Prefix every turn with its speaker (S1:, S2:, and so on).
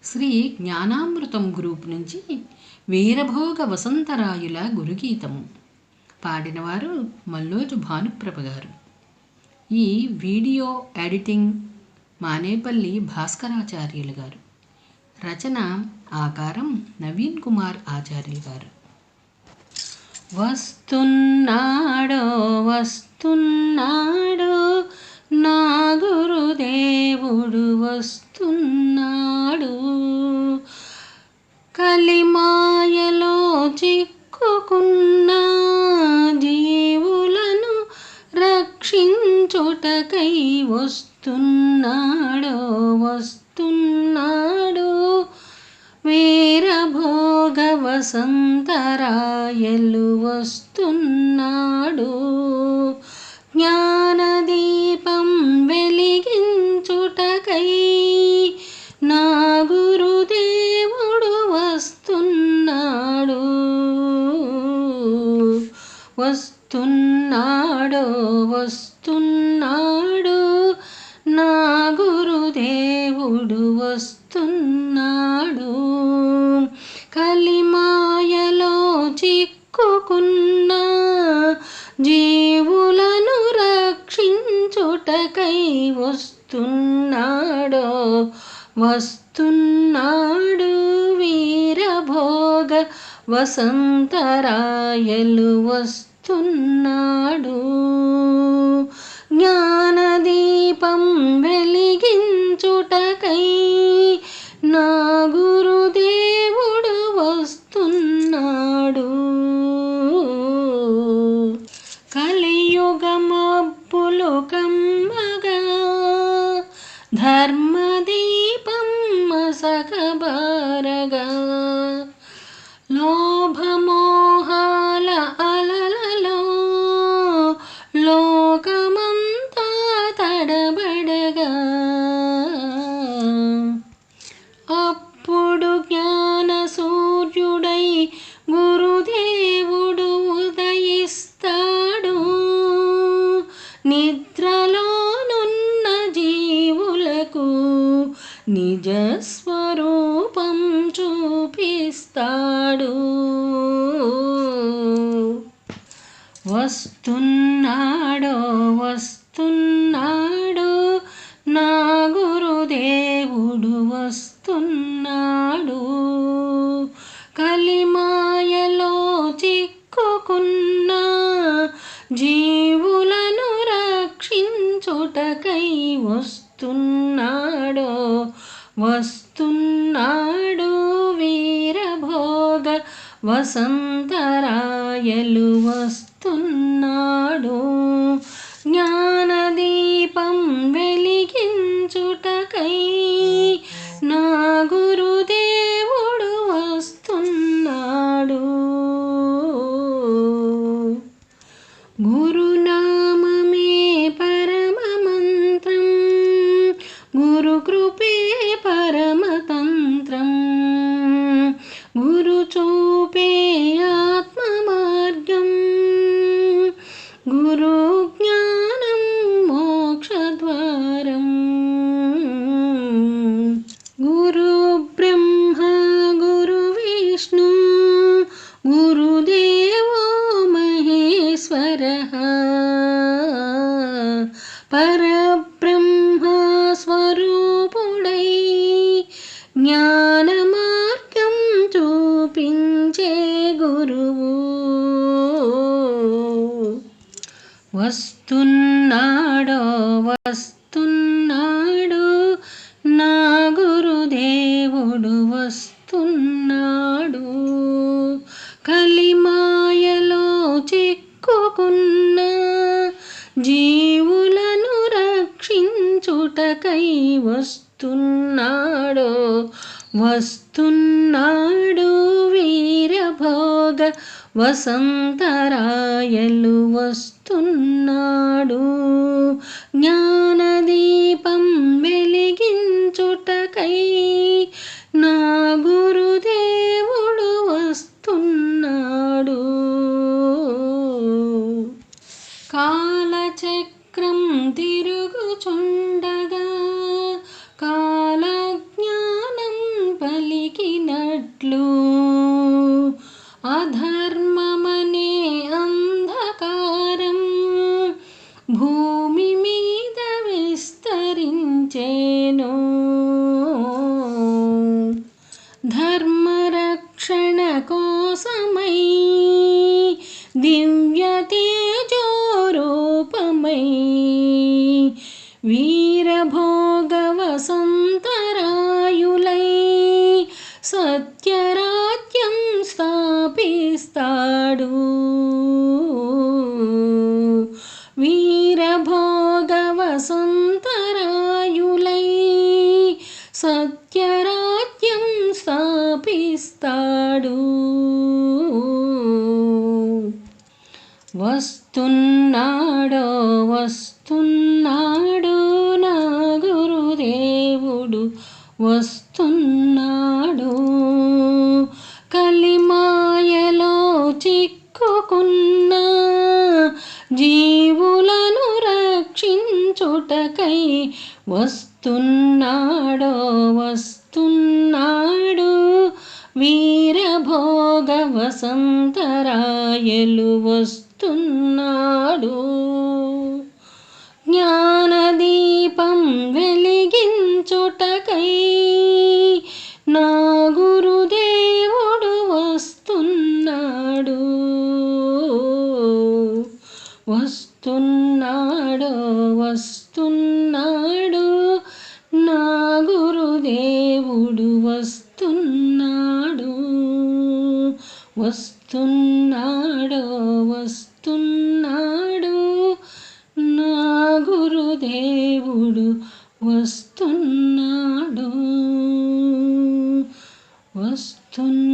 S1: Shri జ్ఞానామృతం group నుంచి వీరభోగ వసంతరాయుల గురుగీతము పాడినవారు మల్లోజు భానుప్రభ గారు. ఈ వీడియో ఎడిటింగ్ మానేపల్లి భాస్కరాచార్యులు గారు. రచన ఆకారం నవీన్ కుమార్ ఆచార్యులు గారు. వస్తున్నాడో వస్తున్నాడో నా గురుదేవుడు వస్తున్నాడు, కలిమాయలో చిక్కుకున్న జీవులను రక్షించుటకై వస్తున్నాడో వస్తున్నాడు, వీరభోగ వసంతరాయలు వస్తున్నాడు, జ్ఞానదీపం వెలిగించుటకై నా గురుదేవుడు వస్తున్నాడు, వస్తున్నాడో వస్తున్నాడు నా గురుదేవుడు వస్తున్నాడు, కలిమాయలో చిక్కుకున్న జీవులను రక్షించుటకై వస్తున్నాడో వస్తున్నాడు, వీరభోగ వసంతరాయలు వస్తున్నాడు, జ్ఞానదీపం వెలిగించుటకై నా గురుదేవుడు వస్తున్నాడు, కలియుగమబ్బులు కమ్మగా ధర్మదీపం మసకబారగా, లోభమోహాల అలలలో లోకమంతా తడబడగా, అప్పుడు జ్ఞాన సూర్యుడై గురుదేవుడు ఉదయిస్తాడు, నిద్రలోనున్న జీవులకు నిజస్వరూపం చూపిస్తాడు, వస్తున్నాడో వస్తున్నాడు నా గురుదేవుడు వస్తున్నాడు, కలిమాయలో చిక్కుకున్న జీవులను రక్షించుటకై వస్తున్నాడో వస్తున్నాడు, వీరభోగ వసంతరాయలు వస్తున్నాడు, జ్ఞానదీపం వెలిగించుటకై నా గురుదేవుడు వస్తున్నాడు, గురునామమే పరమమంత్రం, గురుకృపే పరమతంత్రం, గురు చూపే ఆత్మమార్గం, గురు జ్ఞానం మోక్షద్వారం, గురు బ్రహ్మ గురు విష్ణు గురుదేవో మహేశ్వరః, పరబ్రహ్మ స్వరూపుడై జ్ఞాన మార్గం చూపించే గురువు, వస్తున్నాడో వస్తున్నాడు నా గురుదేవుడు వస్తున్నాడు, కలిమాయలో చిక్కుకున్న జీవులను రక్షించుటకై వస్తున్నాడో వస్తున్నాడు, వీరభోగ వసంతరాయలు వస్తున్నాడు, జ్ఞానదీపం వెలిగించుటకై నా గురుదేవుడు వస్తున్నాడు, కాలచక్రం తిరుగుచుండగా కాలజ్ఞానం రాజ్యం స్థాపిస్తాడు. వస్తున్నాడో వస్తున్నాడు నా గురుదేవుడు వస్తున్నాడు. కలిమాయలో చిక్కుకున్న జీవులను రక్షించుటకై వస్తున్నాడో వస్తున్నాడు. వీరభోగ వసంతరాయలు వస్తున్నాడు. జ్ఞానదీపం వెలిగించుటకై నా గురుదేవుడు వస్తున్నాడు. వస్తున్నాడు వస్తున్నాడు నా గురుదేవుడు వస్తున్నాడు. వస్తున్నాడు వస్తున్నాడు నా గురుదేవుడు వస్తున్నాడు. వస్తున్నాడు.